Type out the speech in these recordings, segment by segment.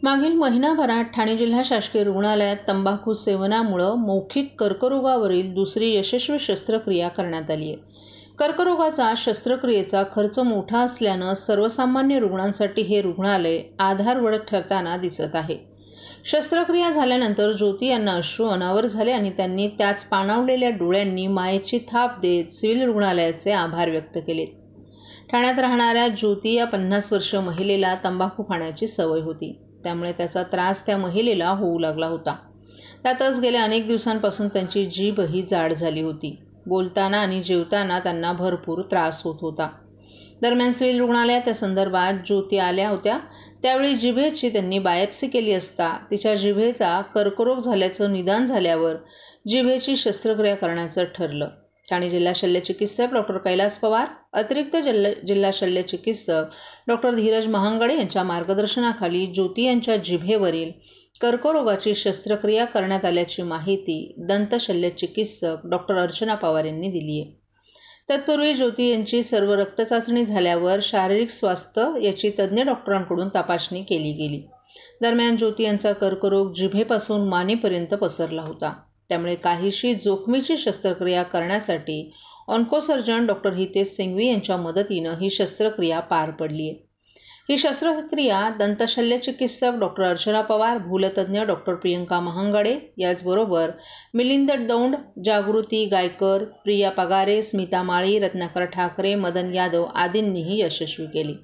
मागील महिनाभरात ठाणे जिल्हा शासकीय रुग्णालयात तंबाखू सेवनामुळे मौखिक कर्करोगावरील दुसरी यशस्वी शस्त्रक्रिया करण्यात आली आहे। कर्करोगाचा शस्त्रक्रियेचा खर्च मोठा असल्याने सर्वसामान्य रुग्णांसाठी हे रुग्णालय आधारवड ठरताना दिसत आहे। शस्त्रक्रिया झाल्यानंतर ज्योती यांना अश्रू अनावर झाले आणि त्यांनी त्याच पाणावलेल्या डोळ्यांनी मायेची थाप देत सिव्हिल रुग्णालयाचे आभार व्यक्त केले। ठाण्यात राहणाऱ्या ज्योती या 50 वर्षीय महिलेला तंबाखू खाण्याची सवय होती, त्यामुळे त्याचा त्रास त्या महिलेला होऊ लागला होता। त्यातच गेल्या अनेक दिवसांपासून त्यांची जीभही जाड झाली होती। बोलताना आणि जेवताना त्यांना भरपूर त्रास होत होता। दरम्यान सिव्हिल रुग्णालयात त्या संदर्भात ज्योती आल्या होत्या, त्यावेळी जिभेची त्यांनी बायोप्सी केली असता तिच्या जिभेचा कर्करोग झाल्याचं निदान झाल्यावर जिभेची शस्त्रक्रिया करण्याचं ठरलं। ठाणे जिल्हा शल्यचिकित्सक डॉक्टर कैलास पवार, अतिरिक्त जिल्हा शल्यचिकित्सक डॉक्टर धीरज महांगडे यांच्या मार्गदर्शनाखाली ज्योती यांच्या जिभेवरील कर्करोगाची शस्त्रक्रिया करण्यात आल्याची माहिती दंत शल्यचिकित्सक डॉक्टर अर्चना पवार यांनी दिली आहे। तत्पूर्वी ज्योती यांची सर्व रक्तचाचणी झाल्यावर शारीरिक स्वास्थ्य याची तज्ज्ञ डॉक्टरांकडून तपासणी केली गेली। दरम्यान ज्योती यांचा कर्करोग जिभेपासून मानेपर्यंत पसरला होता, त्यामुळे काहीशी जोखमीची शस्त्रक्रिया करण्यासाठी ऑन्कोसर्जन डॉक्टर हितेश सिंघवी यांच्या मदतीनं ही शस्त्रक्रिया पार पडली आहे। ही शस्त्रक्रिया दंत शल्यचिकित्सक डॉक्टर अर्चना पवार, भूलतज्ञ डॉक्टर प्रियंका महांगडे, याचबरोबर मिलिंद दौंड, जागृती गायकर, प्रिया पगारे, स्मिता माळी, रत्नाकर ठाकरे, मदन यादव आदींनीही यशस्वी केली।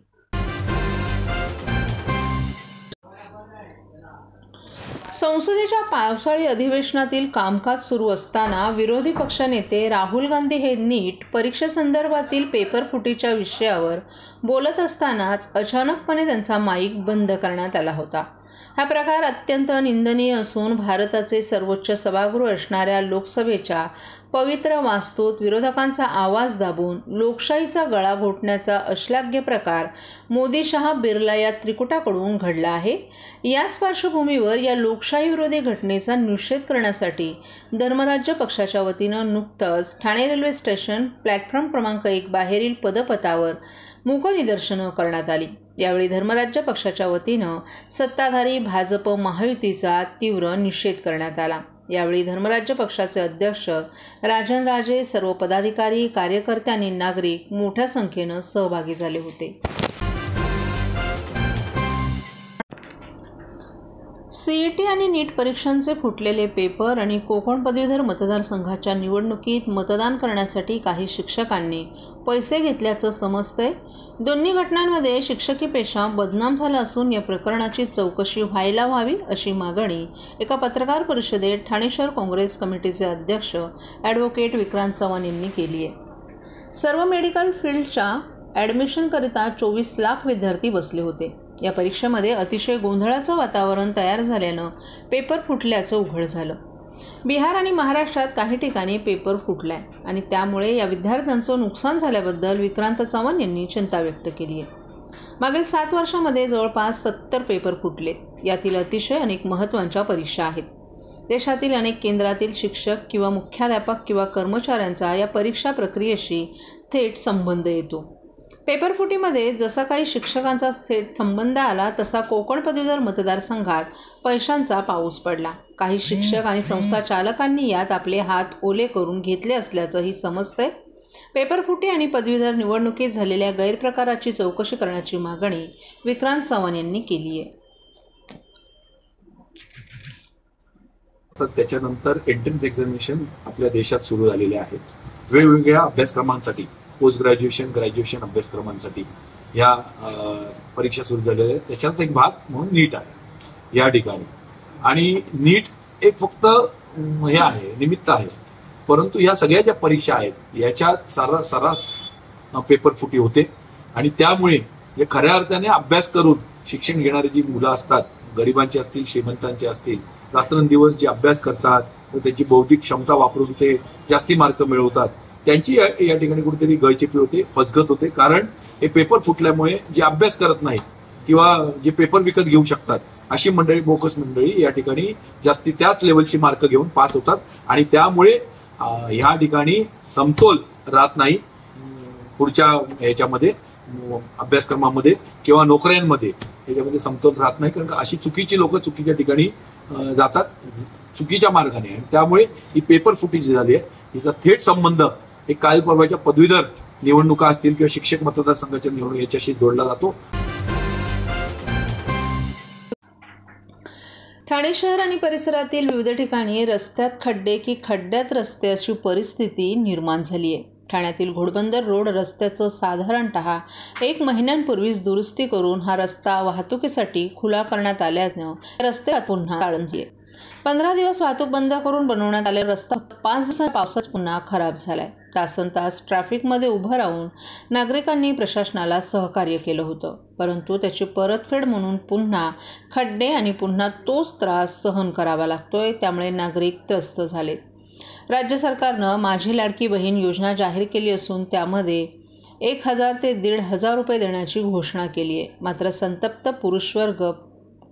संसदेच्या पावसाळी अधिवेशनातील कामकाज सुरू असताना विरोधी पक्षनेते राहुल गांधी हे नीट परीक्षेसंदर्भातील पेपरफुटीच्या विषयावर बोलत असतानाच अचानकपणे त्यांचा माईक बंद करण्यात आला होता। हा प्रकार अत्यंत निंदनीय असून भारताचे सर्वोच्च सभागृह असणाऱ्या लोकसभेच्या पवित्र वास्तूत विरोधकांचा आवाज दाबून लोकशाहीचा गळा घोटण्याचा अश्लाघ्य प्रकार मोदी-शहा बिर्ला या त्रिकुटाकडून घडला आहे। याच पार्श्वभूमीवर या लोकशाही विरोधी घटनेचा निषेध करण्यासाठी धर्मराज्य पक्षाच्या वतीनं नुकतंच ठाणे रेल्वे स्टेशन प्लॅटफॉर्म क्रमांक 1 बाहेरील पदपथावर मूकनिदर्शनं करण्यात आली। यावेळी धर्मराज्य पक्षाच्या वतीनं सत्ताधारी भाजप महायुतीचा तीव्र निषेध करण्यात आला। यावेळी धर्मराज्य पक्षाचे अध्यक्ष राजन राजे, सर्व पदाधिकारी, कार्यकर्ते आणि नागरिक मोठ्या संख्येनं सहभागी झाले होते। सीईटी आणि नीट परीक्षांचे फुटलेले पेपर आणि कोकण पदवीधर मतदारसंघाच्या निवडणुकीत मतदान करण्यासाठी काही शिक्षकांनी पैसे घेतल्याचं समजतंय। दोन्ही घटनांमध्ये शिक्षकी पेशा बदनाम झाला असून या प्रकरणाची चौकशी व्हायला हवी अशी मागणी एका पत्रकार परिषदेत ठाणे शहर काँग्रेस कमिटीचे अध्यक्ष ॲडव्होकेट विक्रांत चव्हाण यांनी केली आहे। सर्व मेडिकल फील्डच्या ॲडमिशनकरिता 24 लाख विद्यार्थी बसले होते। या परीक्षेमध्ये अतिशय गोंधळाचं वातावरण तयार झाल्यानं पेपर फुटल्याचं उघड झालं। बिहार आणि महाराष्ट्रात काही ठिकाणी पेपर फुटलाय आणि त्यामुळे या विद्यार्थ्यांचं नुकसान झाल्याबद्दल विक्रांत चव्हाण यांनी चिंता व्यक्त केली आहे। मागील 7 वर्षांमध्ये जवळपास 70 पेपर फुटलेत। यातील अतिशय अनेक महत्त्वाच्या परीक्षा आहेत। देशातील अनेक केंद्रातील शिक्षक किंवा मुख्याध्यापक किंवा कर्मचाऱ्यांचा या परीक्षा प्रक्रियेशी थेट संबंध येतो। पेपरफुटीमध्ये जसा काही शिक्षकांचा थेट संबंध आला तसा कोकण पदवीधर मतदारसंघात पैशांचा पाऊस पडला। काही शिक्षक आणि संस्था चालकांनी यात आपले हात ओले करून घेतले असल्याचंही समजतंय। पेपरफुटी आणि पदवीधर निवडणुकीत झालेल्या गैरप्रकाराची चौकशी करण्याची मागणी विक्रांत चव्हाण यांनी केली आहे। त्याच्यानंतर एंट्रन्स एक्झामिनेशन आपल्या देशात सुरू झालेले आहेत। वेगवेगळ्या अभ्यासक्रमांसाठी, पोस्ट ग्रॅज्युएशन, ग्रॅज्युएशन अभ्यासक्रमांसाठी या परीक्षा सुरू झालेल्या आहेत। त्याच्याच एक भाग म्हणून नीट आहे या ठिकाणी। आणि नीट एक फक्त हे आहे, निमित्त आहे, परंतु या सगळ्या ज्या परीक्षा आहेत याच्यात सर्रास पेपर फुटी होते आणि त्यामुळे जे खऱ्या अर्थाने अभ्यास करून शिक्षण घेणारी जी मुलं असतात, गरिबांची असतील, श्रीमंतांचे असतील, रात्रंदिवस जे अभ्यास करतात व त्यांची बौद्धिक क्षमता वापरून ते जास्ती मार्क मिळवतात, त्यांची या ठिकाणी कुठेतरी गळचेपी होते, फसगत होते। कारण हे पेपर फुटल्यामुळे जे अभ्यास करत नाहीत किंवा जे पेपर विकत घेऊ शकतात अशी मंडळी, बोकस मंडळी या ठिकाणी जास्ती त्याच लेवलची मार्क घेऊन पास होतात आणि त्यामुळे ह्या ठिकाणी समतोल राहत नाही पुढच्या ह्याच्यामध्ये। अभ्यासक्रमामध्ये किंवा नोकऱ्यांमध्ये याच्यामध्ये समतोल राहत नाही, कारण अशी चुकीची लोक चुकीच्या ठिकाणी जातात चुकीच्या मार्गाने, आणि त्यामुळे ही पेपर फुटी जी झाली आहे हिचा थेट संबंध एक काल परवाच्या पदवीधर निवडणुका असतील किंवा शिक्षक मतदारसंघाच्या निवडणूक याच्याशी जोडला जातो. ठाणे शहर आणि परिसरातील विविध ठिकाणी रस्त्यात खड्डे की खड्ड्यात रस्ते अशी परिस्थिती निर्माण झाली आहे. ठाण्यातील घोडबंदर रोड रस्त्याचं साधारणतः 1 महिन्यांपूर्वीच दुरुस्ती करून हा रस्ता वाहतुकीसाठी खुला करण्यात आल्यानं रस्त्यात पुन्हा चाळण झाली. 15 दिवस वाहतूक बंद करून बनवण्यात आलेला रस्ता 5 दिवसांच्या पावसात पुन्हा खराब झालाय. तासनतास ट्रॅफिकमध्ये उभं राहून नागरिकांनी प्रशासनाला सहकार्य केलं होतं, परंतु त्याची परतफेड म्हणून पुन्हा खड्डे आणि पुन्हा तोच त्रास सहन करावा लागतोय. त्यामुळे नागरिक त्रस्त झालेत. राज्य सरकारनं माझी लाडकी बहीण योजना जाहीर केली असून त्यामध्ये 1000 ते 1500 रुपये देण्याची घोषणा केली आहे. मात्र संतप्त पुरुषवर्ग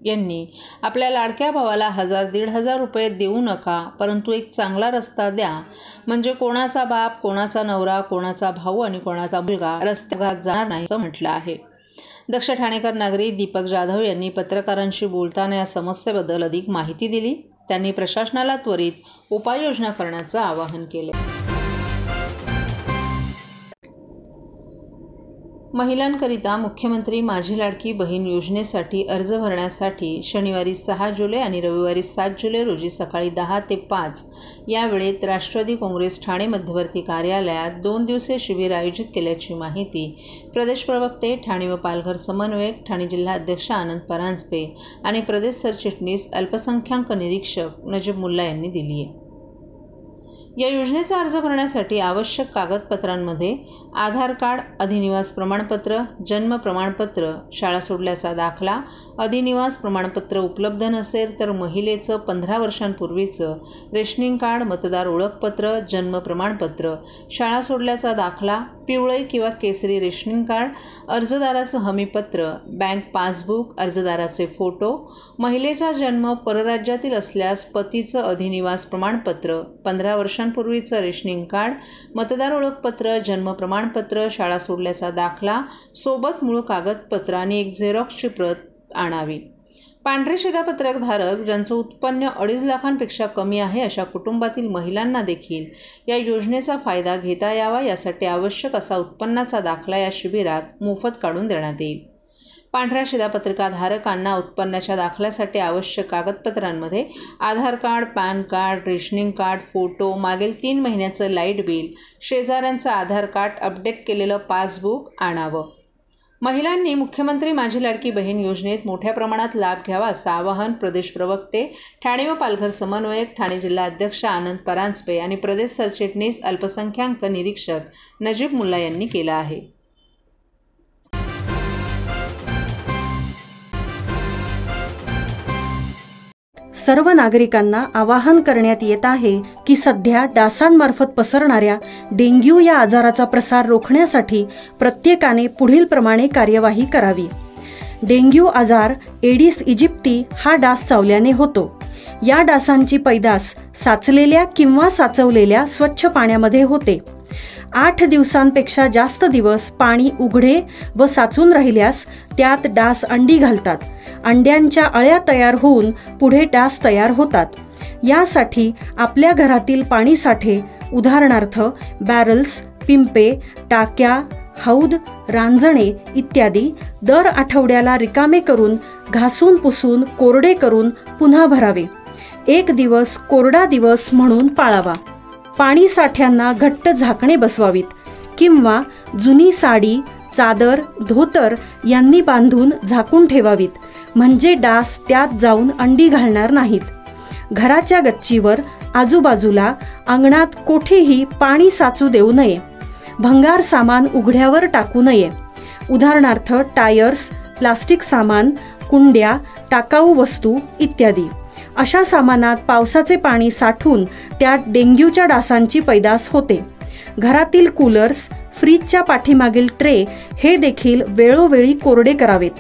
यांनी आपल्या लाडक्या भावाला 1000-1500 रुपये देऊ नका, परंतु एक चांगला रस्ता द्या, म्हणजे कोणाचा बाप, कोणाचा नवरा, कोणाचा भाऊ आणि कोणाचा मुलगा रस्त्यात जाणार नाही असं म्हटलं आहे. दक्ष ठाणेकर नागरी दीपक जाधव यांनी पत्रकारांशी बोलताना या समस्येबद्दल अधिक माहिती दिली. त्यांनी प्रशासनाला त्वरित उपाययोजना करण्याचं आवाहन केले. महिलांकरिता मुख्यमंत्री माझी लाडकी बहीण योजनेसाठी अर्ज भरण्यासाठी शनिवारी 6 जुलै आणि रविवारी 7 जुलै रोजी सकाळी 10 ते 5 या वेळेत राष्ट्रवादी काँग्रेस ठाणे मध्यवर्ती कार्यालयात 2 दिवसीय शिबिर आयोजित केल्याची माहिती प्रदेश प्रवक्ते, ठाणे व पालघर समन्वयक, ठाणे जिल्हा अध्यक्ष आनंद परांजपे आणि प्रदेश सरचिटणीस अल्पसंख्याक निरीक्षक नजीब मुल्ला यांनी दिली आहे. या योजनेचा अर्ज भरण्यासाठी आवश्यक कागदपत्रांमध्ये आधार कार्ड, अधिनिवास प्रमाणपत्र, जन्म प्रमाणपत्र, शाळा सोडल्याचा दाखला, अधिनिवास प्रमाणपत्र उपलब्ध नसेल तर महिलेचं 15 वर्षांपूर्वीचं रेशनिंग कार्ड, मतदार ओळखपत्र, जन्म प्रमाणपत्र, शाळा सोडल्याचा दाखला, पिवळे किंवा केसरी रेशनिंग कार्ड, अर्जदाराचं हमीपत्र, बँक पासबुक, अर्जदाराचे फोटो, महिलेचा जन्म परराज्यातील असल्यास पतीचं अधिनिवास प्रमाणपत्र, 15 वर्षांपूर्वीचं रेशनिंग कार्ड, मतदार ओळखपत्र, जन्म प्रमाणपत्र, शाळा सोडल्याचा दाखला, सोबत मूळ कागदपत्र आणि एक झेरॉक्सची प्रत आणावी. पांढरे शिधापत्रक धारक ज्यांचं उत्पन्न 2.5 लाखांपेक्षा कमी आहे अशा कुटुंबातील महिलांना देखील या योजनेचा फायदा घेता यावा, यासाठी आवश्यक असा उत्पन्नाचा दाखला या शिबिरात मोफत काढून देण्यात येईल. पांढऱ्या शिधापत्रकाधारकांना उत्पन्नाच्या दाखल्यासाठी आवश्यक कागदपत्रांमध्ये Aadhaar card, PAN card, rationing card, photo, मागील 3 महिन्याचं लाईट बिल, शेजाऱ्यांचं आधार कार्ड, अपडेट केलेलं पासबुक आणावं. महिलांनी मुख्यमंत्री माझी लाडकी बहीण योजनेत मोठ्या प्रमाणात लाभ घ्यावा असं आवाहन प्रदेश प्रवक्ते, ठाणे व पालघर समन्वयक, ठाणे जिल्हा अध्यक्ष आनंद परांजपे आणि प्रदेश सरचिटणीस अल्पसंख्याक निरीक्षक नजीब मुल्ला यांनी केलं आहे. सर्व नागरिकांना आवाहन करण्यात येत आहे की सध्या डासांमार्फत पसरणाऱ्या डेंग्यू या आजाराचा प्रसार रोखण्यासाठी प्रत्येकाने पुढील प्रमाणे कार्यवाही करावी. डेंग्यू आजार एडिस इजिप्ती हा डास चावल्याने होतो. या डासांची पैदास साचलेल्या किंवा साचवलेल्या स्वच्छ पाण्यामध्ये होते. 8 दिवसांपेक्षा जास्त दिवस पाणी उघडे व साचून राहिल्यास त्यात डास अंडी घालतात. अंड्यांच्या अळ्या तयार होऊन पुढे डास तयार होतात. यासाठी आपल्या घरातील पाणी साठे, उदाहरणार्थ बॅरल्स, पिंपे, टाक्या, हौद, रांजणे इत्यादी दर आठवड्याला रिकामे करून घासून पुसून कोरडे करून पुन्हा भरावे. 1 दिवस कोरडा दिवस म्हणून पाळावा. पाणी साठ्यांना घट्ट झाकणे बसवावीत किंवा जुनी साडी, चादर, धोतर यांनी बांधून झाकून ठेवावीत, म्हणजे डास त्यात जाऊन अंडी घालणार नाहीत. घराच्या गच्चीवर, आजूबाजूला, अंगणात कोठेही पाणी साचू देऊ नये. भंगार सामान उघड्यावर टाकू नये. उदाहरणार्थ टायर्स, प्लास्टिक सामान, कुंड्या, टाकाऊ वस्तू इत्यादी. अशा सामानात पावसाचे पाणी साठून त्यात डेंग्यूच्या डासांची पैदास होते. घरातील कूलर्स, फ्रीजच्या पाठीमागील ट्रे हे देखील वेळोवेळी कोरडे करावेत.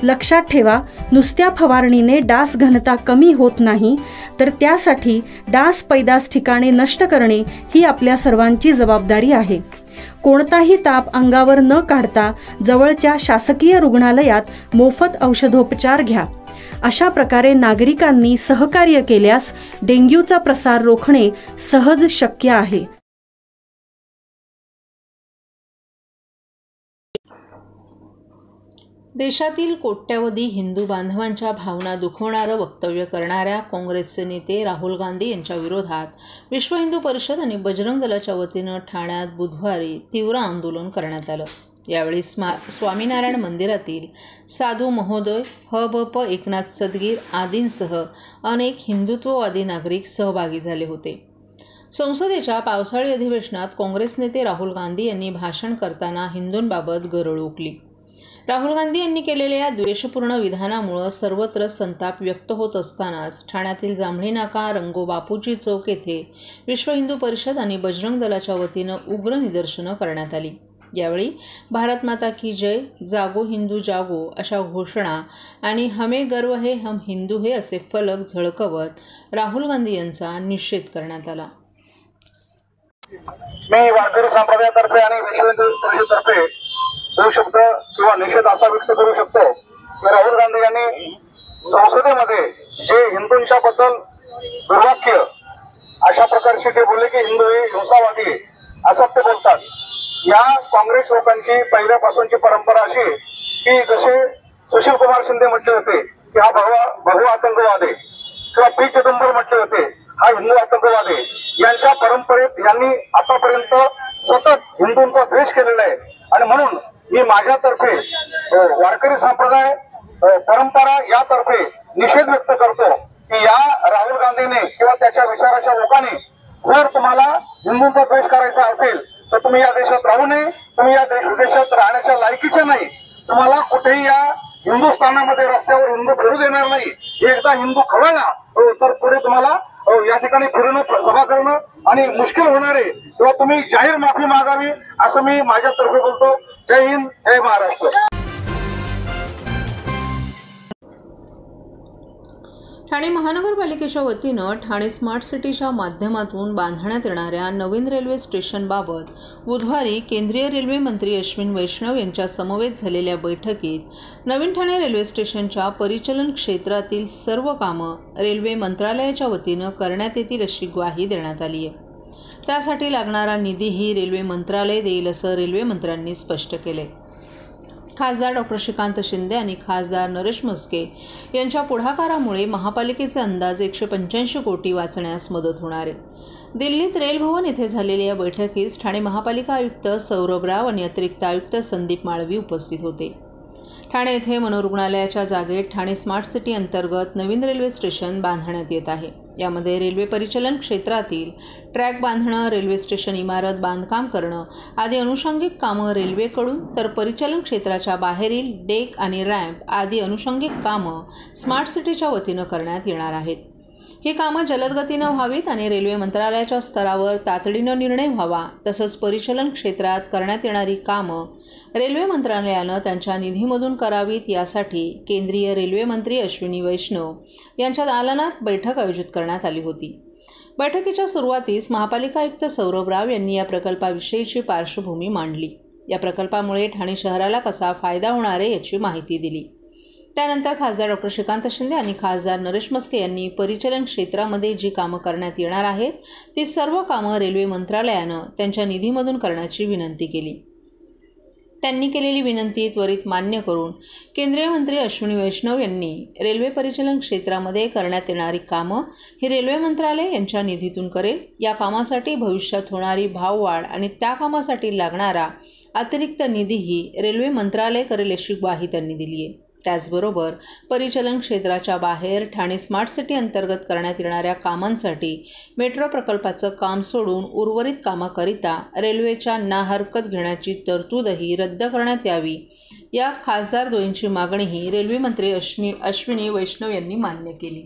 लक्षात ठेवा, नुसत्या फवारणीने डास घनता कमी होत नाही, तर त्यासाठी डास पैदास ठिकाणे नष्ट करणे ही आपल्या सर्वांची जबाबदारी आहे. कोणताही ताप अंगावर न काढता जवळच्या शासकीय रुग्णालयात मोफत औषधोपचार घ्या. अशा प्रकारे नागरिकांनी सहकार्य केल्यास डेंग्यूचा प्रसार रोखणे सहज शक्य आहे. देशातील कोट्यवधी हिंदू बांधवांच्या भावना दुखवणारं वक्तव्य करणाऱ्या काँग्रेसचे नेते राहुल गांधी यांच्या विरोधात विश्व हिंदू परिषद आणि बजरंग दलाच्या वतीनं ठाण्यात बुधवारी तीव्र आंदोलन करण्यात आलं. यावेळी स्वामीनारायण मंदिरातील साधू महोदय, ह.भ.प. एकनाथ सदगीर आदींसह अनेक हिंदुत्ववादी नागरिक सहभागी झाले होते. संसदेच्या पावसाळी अधिवेशनात काँग्रेस नेते राहुल गांधी यांनी भाषण करताना हिंदूंबाबत गरळ ओकली. राहुल गांधी यांनी केलेल्या या द्वेषपूर्ण विधानामुळे सर्वत्र संताप व्यक्त होत असतानाच ठाण्यातील जांभळी नाका, रंगो बापूजी चौक येथे विश्व हिंदू परिषद आणि बजरंग दलाच्या वतीनं उग्र निदर्शनं करण्यात आली. यावेळी भारत माता की जय, जागो हिंदू जागो अशा घोषणा आणि हमें गर्व है हम हिंदू है असे फलक झळकवत राहुल गांधी यांचा निषेध करण्यात आला. मी वारकरी संप्रदायातर्फे आणि विश्व हिंदू परिषदेतर्फे दोन शब्द किंवा निषेध असा व्यक्त करू शकतो की राहुल गांधी यांनी संसदेमध्ये जे हिंदूंच्या बद्दल दुर्वाक्य अशा प्रकारचे ते बोलले की हिंदू हे हिंसावादी असं ते बोलतात. या काँग्रेस लोकांची पहिल्यापासूनची परंपरा अशी की जसे सुशील कुमार शिंदे म्हटले होते की हा भगवा आतंकवाद आहे किंवा पी चिदंबर म्हटले होते हा हिंदू आतंकवाद आहे, यांच्या परंपरेत यांनी आतापर्यंत सतत हिंदूंचा द्वेष केलेला आहे. आणि म्हणून मी माझ्यातर्फे वारकरी संप्रदाय परंपरा यातर्फे निषेध व्यक्त करतो की या राहुल गांधीने किंवा त्याच्या विचाराच्या लोकांनी जर तुम्हाला हिंदूंचा द्वेष करायचा असेल तर तुम्ही या देशात राहू नये, तुम्ही या देशात राहण्याच्या लायकीचे नाही. तुम्हाला कुठेही या हिंदुस्थानामध्ये रस्त्यावर हिंदू फिरू देणार नाही. एकदा हिंदू खवळला तर पुढे तुम्हाला या ठिकाणी फिरणं, सभा करणं आणि मुश्किल होणार आहे. तेव्हा तुम्ही जाहीर माफी मागावी असं मी माझ्यातर्फे बोलतो. जय हिंद, जय महाराष्ट्र. ठाणे महानगरपालिकेच्या वतीनं ठाणे स्मार्ट सिटीच्या माध्यमातून बांधण्यात येणाऱ्या नवीन रेल्वे स्टेशनबाबत बुधवारी केंद्रीय रेल्वे मंत्री अश्विन वैष्णव यांच्या समवेत झालेल्या बैठकीत नवीन ठाणे रेल्वे स्टेशनच्या परिचालन क्षेत्रातील सर्व कामं रेल्वे मंत्रालयाच्या वतीनं करण्यात येतील अशी ग्वाही देण्यात आली आहे. त्यासाठी लागणारा निधीही रेल्वे मंत्रालय देईल असं रेल्वे मंत्र्यांनी स्पष्ट केले. खासदार डॉक्टर श्रीकांत शिंदे आणि खासदार नरेश म्हस्के यांच्या पुढाकारामुळे महापालिकेचे अंदाजे 185 कोटी वाचण्यास मदत होणार आहे. दिल्लीत रेल भवन येथे झालेल्या या बैठकीस ठाणे महापालिका आयुक्त सौरभ राव आणि अतिरिक्त आयुक्त संदीप माळवी उपस्थित होते. ठाणे येथे मनोरुग्णालयाच्या जागेत ठाणे स्मार्ट सिटी अंतर्गत नवीन रेल्वे स्टेशन बांधण्यात येत आहे. यामध्ये रेल्वे परिचालन क्षेत्रातील ट्रॅक बांधणं, रेल्वे स्टेशन इमारत बांधकाम करणं आदी अनुषंगिक कामं रेल्वेकडून तर परिचालन क्षेत्राच्या बाहेरील डेक आणि रॅम्प आदी अनुषंगिक कामं स्मार्ट सिटीच्या वतीनं करण्यात येणार आहेत. ही कामं जलदगतीनं व्हावीत आणि रेल्वे मंत्रालयाच्या स्तरावर तातडीनं निर्णय व्हावा, तसंच परिचालन क्षेत्रात करण्यात येणारी कामं रेल्वे मंत्रालयानं त्यांच्या निधीमधून करावीत यासाठी केंद्रीय रेल्वे मंत्री अश्विनी वैष्णव यांच्या दालनात बैठक आयोजित करण्यात आली होती. बैठकीच्या सुरुवातीस महापालिका आयुक्त सौरभ राव यांनी या प्रकल्पाविषयीची पार्श्वभूमी मांडली. या प्रकल्पामुळे ठाणे शहराला कसा फायदा होणार आहे याची माहिती दिली. त्यानंतर खासदार डॉक्टर श्रीकांत शिंदे आणि खासदार नरेश म्हस्के यांनी परिचालन क्षेत्रामध्ये जी कामं करण्यात येणार आहेत ती सर्व कामं रेल्वे मंत्रालयानं त्यांच्या निधीमधून करण्याची विनंती केली. त्यांनी केलेली विनंती त्वरित मान्य करून केंद्रीय मंत्री अश्विनी वैष्णव यांनी रेल्वे परिचालन क्षेत्रामध्ये करण्यात येणारी कामं ही रेल्वे मंत्रालय यांच्या निधीतून करेल. या कामासाठी भविष्यात होणारी भाववाढ आणि त्या कामासाठी लागणारा अतिरिक्त निधीही रेल्वे मंत्रालय करेल अशी ग्वाही त्यांनी दिली आहे. त्याचबरोबर परिचालन क्षेत्राच्या बाहेर ठाणे स्मार्ट सिटी अंतर्गत करण्यात येणाऱ्या कामांसाठी मेट्रो प्रकल्पाचं काम सोडून उर्वरित कामाकरिता रेल्वेच्या नाहरकत घेण्याची तरतूदही रद्द करण्यात यावी, या खासदार द्वयींची मागणीही रेल्वे मंत्री अश्विनी वैष्णव यांनी मान्य केली.